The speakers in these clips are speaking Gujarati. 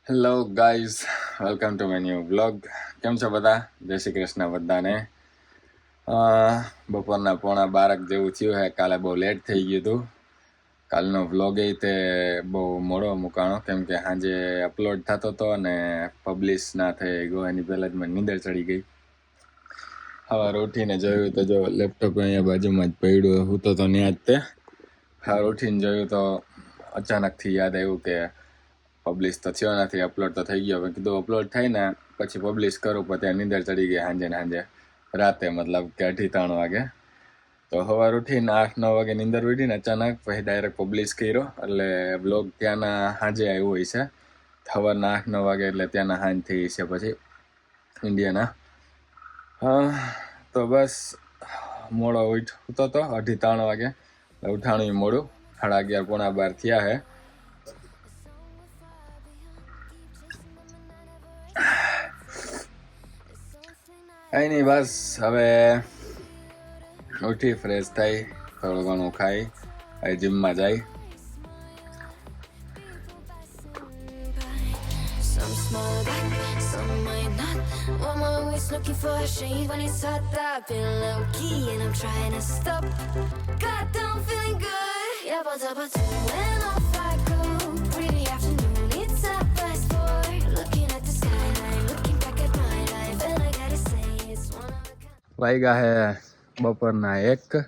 Hello guys, welcome to my new blog. કેમ છો બધા? જય શ્રી કૃષ્ણ બધાને. બપોરના 11:30 જેવું થયું છે. કાલે બહુ લેટ થઈ ગયું હતું. કાલનો વ્લોગ તે બહુ મોડો મૂકાણો કેમ કે સાંજે અપલોડ થતો હતો અને પબ્લિશ ના થઈ ગયો. એની પહેલાં જ મને નીંદર ચડી ગઈ. સવારે ઉઠીને જોયું તો જો લેપટોપ અહીંયા બાજુમાં જ પડ્યું. હું તો ત્યાં જ તે સવારે ઉઠીને જોયું તો અચાનકથી યાદ આવ્યું કે પબ્લિશ તો થયો નથી, અપલોડ તો થઈ ગયો. મેં કીધું અપલોડ થાય ને પછી પબ્લિશ કરું, પણ ત્યાં નીંદર ચડી ગઈ સાંજે રાતે, મતલબ કે 2:30 વાગે. તો સવાર ઉઠીને 8-9 વાગે નીંદર ઉઠીને અચાનક પછી ડાયરેક્ટ પબ્લિશ કર્યો. એટલે બ્લોગ ત્યાંના સાંજે આવ્યું હોય છે, સવારના 8-9 વાગે, એટલે ત્યાંના સાંજ થઈ છે પછી ઇન્ડિયાના. તો બસ મોડો ઉઠતો હતો 2:30 વાગે, ઉઠાણું મોડું, 11:30 પોણા 12 થયા છે. કઈ નહીં, બસ હવે ઉઠી ફ્રેશ થઈ, થોડું ઘણું ખાઈ, હવે જીમમાં જાય. Looking for a shade when it's hot, I've been low key and I'm trying to stop. God, I'm feeling good. Yeah, but when off I go. Pretty afternoon, it's 4:30. Looking at the skyline, looking back at my life, and I gotta say it's one of a kind. વાગ્યા હે બપોરના 1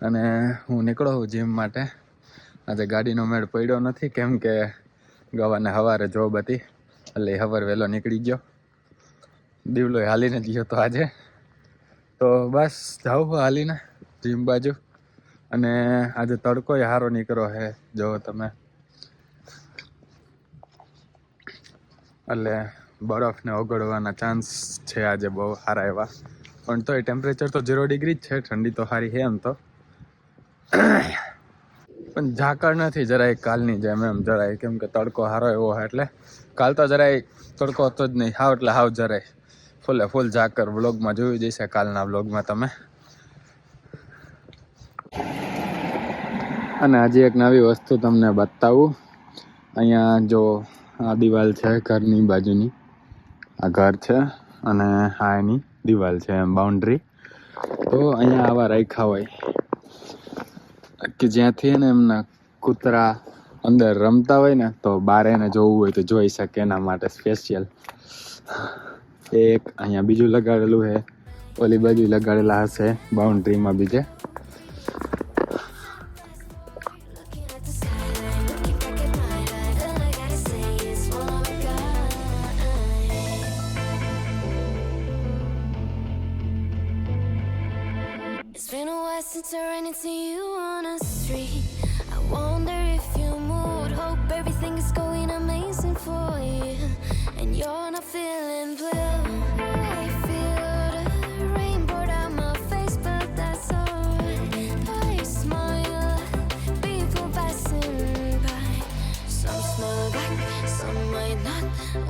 અને હું નીકળો છું જીમ માટે. આજે ગાડીનો મેળ પડ્યો નથી કેમ કે ગવાને સવારે જોબ હતી, એટલે સવારે વહેલો નીકળી ગયો. દીવલો હાલીને જ ગયો તો આજે. તો બસ જાઉં હાલીને જીમ બાજુ. અને આજે તડકો સારો નીકળ્યો છે, જો તમે, એટલે બરફને ઓગળવાના ચાન્સ છે આજે બહુ સારા એવા. પણ તોય ટેમ્પરેચર તો 0 ડિગ્રી જ છે, ઠંડી તો સારી છે એમ તો. પણ ઝાકળ નથી જરાય કાલની જેમ, એમ જરાય, કેમ કે તડકો સારો એવો હોય. એટલે કાલ તો જરાય તડકો હતો જ નહીં, હાવ એટલે હાવ જરાય ફૂલે ફૂલ ઝાકર. વ્લોગમાં જોયું જશે, કાલના વ્લોગમાં તમે. અને આજે એક નવી વસ્તુ તમને બતાવું. અહીંયા જો આ દિવાલ છે ઘરની બાજુની, આ ઘર છે અને આ એની દિવાલ છે, એમ બાઉન્ડ્રી. તો અહીંયા આવા રાખ્યા હોય કે જ્યાંથી ને એમના કૂતરા અંદર રમતા હોય ને, તો બહાર એને જોવું હોય તો જોઈ શકે, એના માટે સ્પેશિયલ. એક અહીંયા બીજું લગાડેલું છે, ઓલી બાજુ લગાડેલા હશે બાઉન્ડ્રીમાં બીજે. It's been a while since I ran into you on a street. I wonder if you moved. Hope everything is going amazing for you. And you're not feeling blue. I feel the rain pour down my face, but that's alright. I smile at people passing by. Some smile back, some might not.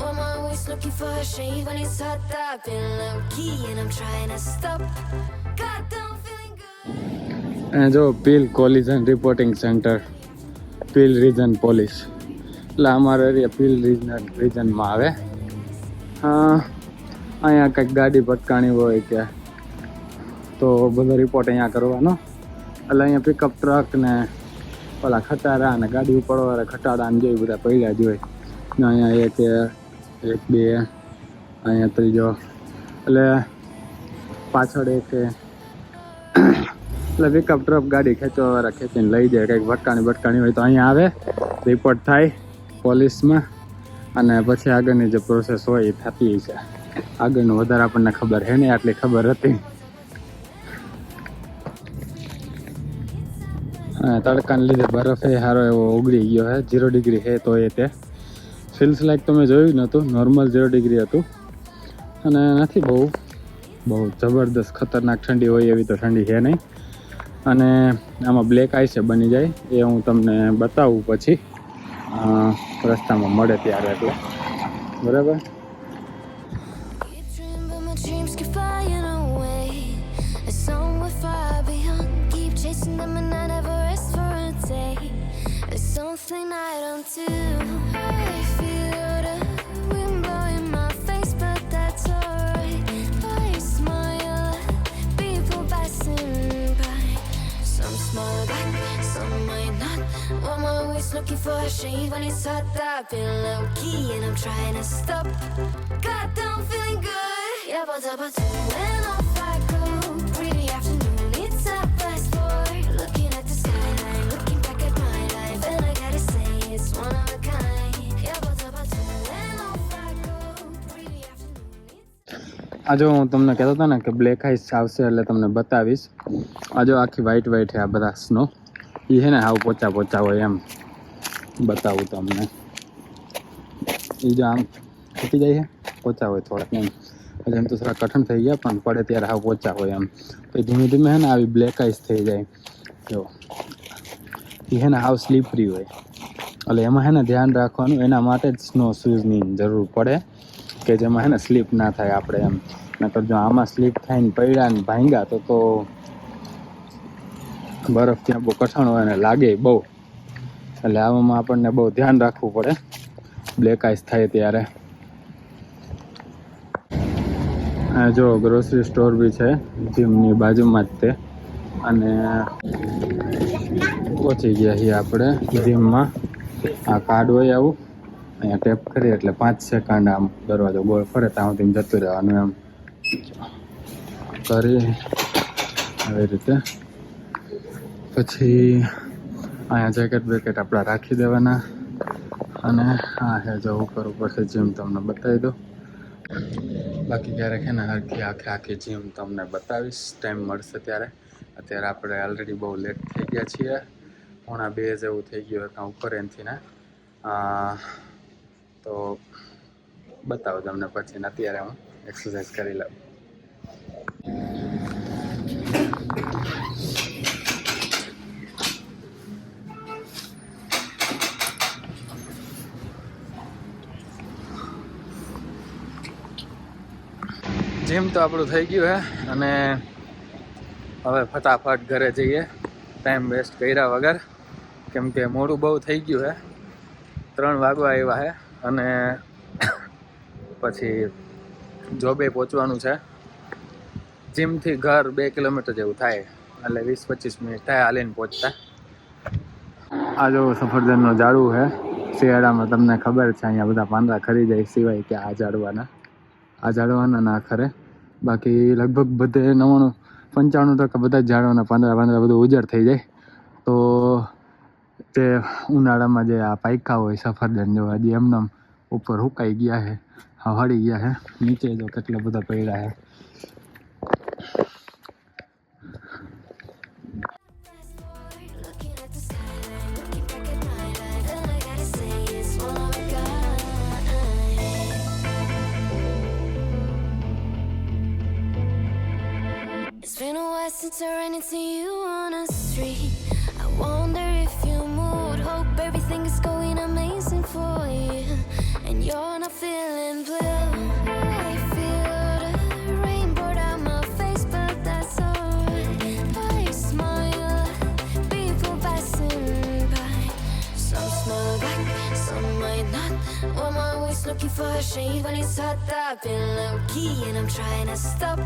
I'm always looking for a shade when it's hot. I've been low key and I'm trying to stop. God, I'm feeling good. અને જો પીલ કોલિઝન રિપોર્ટિંગ સેન્ટર, પીલ રિજન પોલીસ, એટલે અમારો એરિયા પીલ રિજનમાં આવે. અહીંયા કંઈક ગાડી ભટકાણી હોય કે તો બધો રિપોર્ટ અહીંયા કરવાનો. એટલે અહીંયા પિકઅપ ટ્રક ને ઓલા ખટારા અને ગાડી ઉપાડવાળા ખટારા ને જોઈ બધા પડ્યા જ હોય. ને અહીંયા એક બે, અહીંયા ત્રીજો, એટલે પાછળ એક, એટલે પિકઅપ ટ્રક ગાડી ખેંચવાવાળા ખેંચીને લઈ જાય. કંઈક ભટકાણી હોય તો અહીંયા આવે, રિપોર્ટ થાય પોલીસમાં, અને પછી આગળની જે પ્રોસેસ હોય એ થતી છે. આગળનું વધારે આપણને ખબર છે નહીં, આટલી ખબર હતી. તડકાને લીધે બરફ એ સારો એવો ઓગળી ગયો છે, 0 ડિગ્રી છે. તો એ તે ફીલ્સ લાઈક તમે જોયું નહોતું, નોર્મલ 0 ડિગ્રી હતું. અને નથી બહુ જબરદસ્ત ખતરનાક ઠંડી હોય એવી તો ઠંડી છે નહીં. અને આમાં બ્લેક આઈસ બની જાય, એ હું તમને બતાવું પછી રસ્તામાં મળે ત્યારે, એટલે બરાબર. Something I don't do. I feel looking for a shade when it's hot. I've been low key and I'm trying to stop. Goddamn feeling good. Yeah, but when off I go. Pretty afternoon, it's a fast forward. Looking at the skyline, looking back at my life, and I gotta say it's one of a kind. Yeah, but when off I go. Pretty afternoon, it's આ જો હું તમને કહેતો હતો ને કે બ્લેક આઈસ આવશે એટલે તમને બતાવીશ. આ જો આખી વ્હાઈટ વ્હાઈટ છે આ બધા સ્નો. એ છે ને આવું પોચા પોચા હોય એમ બતાવું તમને. એ જો આમ તૂટી જાય છે પોચા હોય થોડાક એમ. એટલે એમ તો થોડા કઠણ થઈ ગયા પણ પડે ત્યારે આવું પોચા હોય એમ. પછી ધીમે ધીમે છે ને આવી બ્લેક આઈસ થઈ જાય. જો એ છે ને આવું સ્લીપરી હોય એટલે એમાં છે ને ધ્યાન રાખવાનું. એના માટે જ સ્નો શૂઝની જરૂર પડે કે જેમાં છે ને સ્લીપ ના થાય આપણે એમ. નકર જો આમાં સ્લીપ થઈને પડ્યા ને ભાંગ્યા તો બરફ ત્યાં બહુ કઠણ હોય ને લાગે બહુ. એટલે આવામાં આપણને બહુ ધ્યાન રાખવું પડે બ્લેક આઈસ થાય ત્યારે. આ જો ગ્રોસરી સ્ટોર બી છે જીમની બાજુમાં જ તે. અને પહોંચી ગયા છીએ આપણે જીમમાં. આ કાર્ડ હોય આવું અહીંયા ટેપ કરીએ એટલે 5 સેકન્ડ આમ દરવાજો ગોળ ફરે ત્યાં સુધી જતું રહેવાનું એમ કરી આવી રીતે. પછી અહીંયા જેકેટ બેકેટ આપણા રાખી દેવાના. અને હા હે જો ઉપર છે જીમ તમને બતાવી દો. બાકી ક્યારેક છે ને આખી જીમ તમને બતાવીશ ટાઈમ મળશે ત્યારે. અત્યારે આપણે ઓલરેડી બહુ લેટ થઈ ગયા છીએ. 1:30 જેવું થઈ ગયું કાં ઉપર એનથી ને. તો બતાવો તમને પછી ને અત્યારે હું એક્સરસાઇઝ કરી લઉં. જીમ તો આપણું થઈ ગયું હે અને હવે ફટાફટ ઘરે જઈએ ટાઈમ વેસ્ટ કર્યા વગર. કેમ કે મોડું બહુ થઈ ગયું હે. 3 વાગવા આવ્યા હે અને પછી જોબે પહોંચવાનું છે. જીમથી ઘર 2 કિલોમીટર જેવું થાય એટલે 20-25 મિનિટ થાય હાલીને પહોંચતા. આ જો સફરજનનો ઝાડવું છે. શિયાળામાં તમને ખબર છે અહીંયા બધા પાંદડા ખરી જાય સિવાય કે આ ઝાડવાના ના ખરે. બાકી લગભગ બધે 95% બધા જ ઝાડવાના પાંદડા બધું ઉજળ થઈ જાય. તો તે ઉનાળામાં જે આ પાયકા હોય સફરજન જેવા હજી એમને ઉપર સુકાઈ ગયા છે, હળી ગયા છે. નીચે જો કેટલા બધા પડ્યા છે. looking at the skyline, looking back at my life, and I gotta say it's one of a kind. It's been a while since I ran into you on a street. I wonder if you moved. Hope everything is going amazing for you, and you're not feeling blue. I feel the rainbow down my face, but that's alright. I smile, people passing by. Some smile back, some might not. I'm always looking for a shade when it's hot. I've been low key and I'm trying to stop.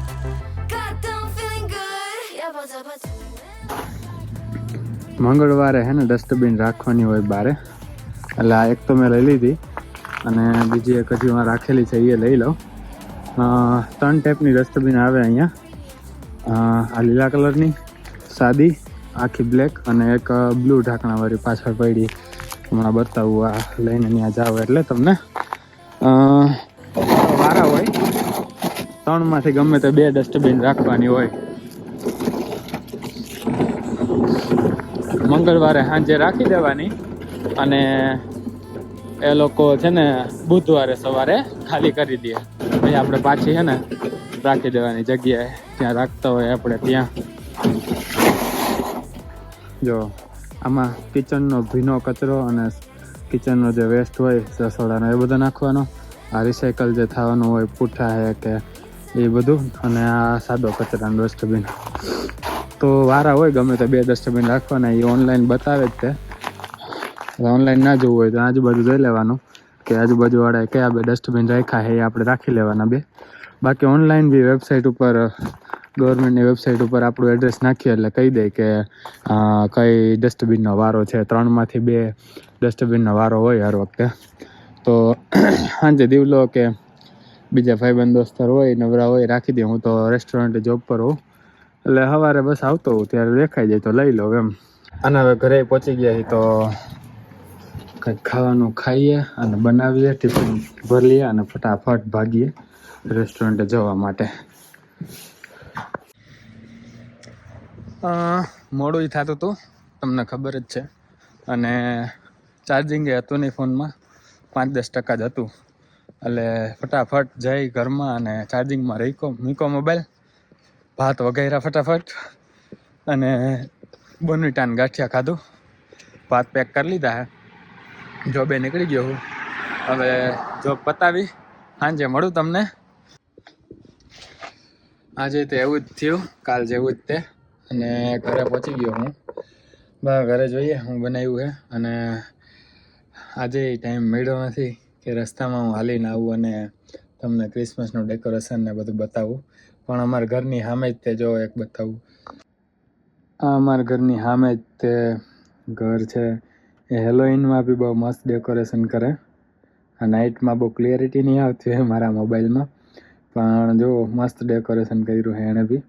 Goddamn feeling good. Yeah, but મંગળવારે છે ને ડસ્ટબિન રાખવાની હોય બારે. એટલે આ એક તો મેં લઈ લીધી અને બીજી એક હજી માં રાખેલી છે એ લઈ લઉં. 3 ટાઈપની ડસ્ટબિન આવે અહીંયા. આ લીલા કલરની સાદી આખી બ્લેક અને એક બ્લુ ઢાંકણાવાળી પાછળ પડી. હમણાં બતાવું આ લઈને ત્યાં જાવ એટલે તમને વારા હોય. 3માંથી ગમે તે 2 ડસ્ટબિન રાખવાની હોય. મંગળવારે સાંજે રાખી દેવાની અને એ લોકો છે ને બુધવારે સવારે ખાલી કરી દે. પછી આપણે પાછી છે ને રાખી દેવાની જગ્યાએ જ્યાં રાખતા હોય આપણે ત્યાં. જો આમાં કિચનનો ભીનો કચરો અને કિચનનો જે વેસ્ટ હોય રસોડાનો એ બધો નાખવાનો. આ રિસાયકલ જે થવાનું હોય પૂઠા છે કે એ બધું. અને આ સાદો કચરાનો ડસ્ટબિન. તો વારા હોય ગમે તે 2 ડસ્ટબિન રાખવાના. એ ઓનલાઈન બતાવે જ તે. ઓનલાઈન ના જોવું હોય તો આજુબાજુ જોઈ લેવાનું કે આજુબાજુવાળાએ કયા 2 ડસ્ટબિન રાખ્યા છે એ આપણે રાખી લેવાના 2. બાકી ઓનલાઈન બી વેબસાઇટ ઉપર ગવર્મેન્ટની વેબસાઇટ ઉપર આપણું એડ્રેસ નાખીએ એટલે કહી દે કે કઈ ડસ્ટબિનનો વારો છે. 3માંથી 2 ડસ્ટબિનનો વારો હોય હર વખતે. તો સાંજે દીવલો કે બીજા ભાઈબંધ દોસ્તાર હોય નવરા હોય રાખી દે. હું તો રેસ્ટોરન્ટે જોબ પર હોઉં એટલે સવારે બસ આવતો હોઉં ત્યારે દેખાઈ જાય તો લઈ લઉં એમ. અને હવે ઘરે પહોંચી ગયા છીએ તો કંઈક ખાવાનું ખાઈએ અને બનાવીએ, ટિફિન ભરી લઈએ અને ફટાફટ ભાગીએ રેસ્ટોરન્ટે જવા માટે. મોડું થતું હતું તમને ખબર જ છે, અને ચાર્જિંગ એ હતું નહીં ફોનમાં, 5-10% જ હતું. એટલે ફટાફટ જઈ ઘરમાં અને ચાર્જિંગમાં મૂકો મોબાઈલ, ભાત વઘાર્યા ફટાફટ અને બોનવીટાન ગાંઠિયા ખાધું. ભાત પેક કરી લીધા હે, જોબે નીકળી ગયો હું. હવે જોબ પતાવી સાંજે મળું તમને. આજે તો એવું જ થયું કાલ જેવું જ તે, અને ઘરે પહોંચી ગયો હું. બસ ઘરે જોઈએ હું બનાવ્યું છે. અને આજે ટાઈમ મળ્યો નથી કે રસ્તામાં હું હાલીને આવું અને તમને ક્રિસમસનું ડેકોરેશન ને બધું બતાવું. પણ અમારા ઘરની સામે જ તે જો એક બતાવું. આ અમારા ઘરની સામે જ તે ઘર છે. એ હેલોઈનમાં બી બહુ મસ્ત ડેકોરેશન કરે. આ નાઇટમાં બહુ ક્લિયરિટી નહીં આવતી હોય મારા મોબાઈલમાં, પણ જો મસ્ત ડેકોરેશન કર્યું છે એણે બી.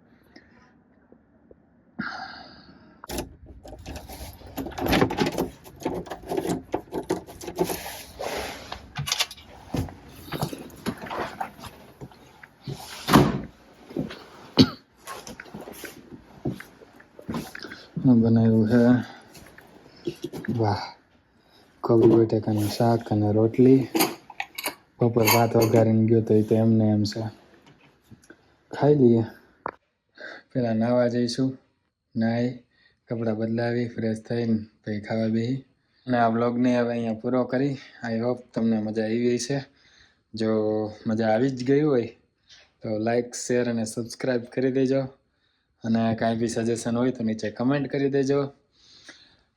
બનાવ્યું છે વાહ, કોબી બટાકાનું શાક અને રોટલી. બપોર ભાત વઘારીને ગયો તો એ તો એમને એમ છે, ખાઈ લઈએ. પેલા નાવા જઈશું, નાહી કપડાં બદલાવી ફ્રેશ થઈને પછી ખાવા બેસી. અને આ વ્લોગને હવે અહીંયા પૂરો કરી. આઈ હોપ તમને મજા આવી છે. જો મજા આવી જ ગઈ હોય તો લાઈક, શેર અને સબસ્ક્રાઈબ કરી દેજો. અને કાંઈ બી સજેશન હોય તો નીચે કમેન્ટ કરી દેજો.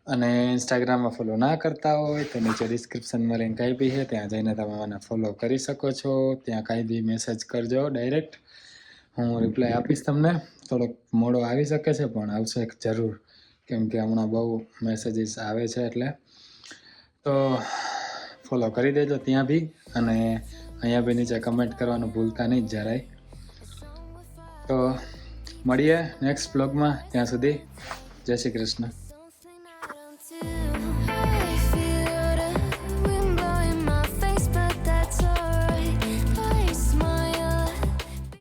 અને ઇન્સ્ટાગ્રામમાં ફોલો ના કરતા હોય તો નીચે ડિસ્ક્રિપ્શનમાં લિંક આપી છે, ત્યાં જઈને તમે મને ફોલો કરી શકો છો. ત્યાં કાંઈ બી મેસેજ કરજો ડાયરેક્ટ, હું રિપ્લાય આપીશ તમને. થોડોક મોડો આવી શકે છે પણ આવશે જરૂર, કેમ કે હમણાં બહુ મેસેજીસ આવે છે. એટલે તો ફોલો કરી દેજો ત્યાં બી, અને અહીંયા બી નીચે કમેન્ટ કરવાનું ભૂલતા નહીં જરાય. તો મળીએ નેક્સ્ટ બ્લોગમાં, ત્યાં સુધી જય શ્રી કૃષ્ણ.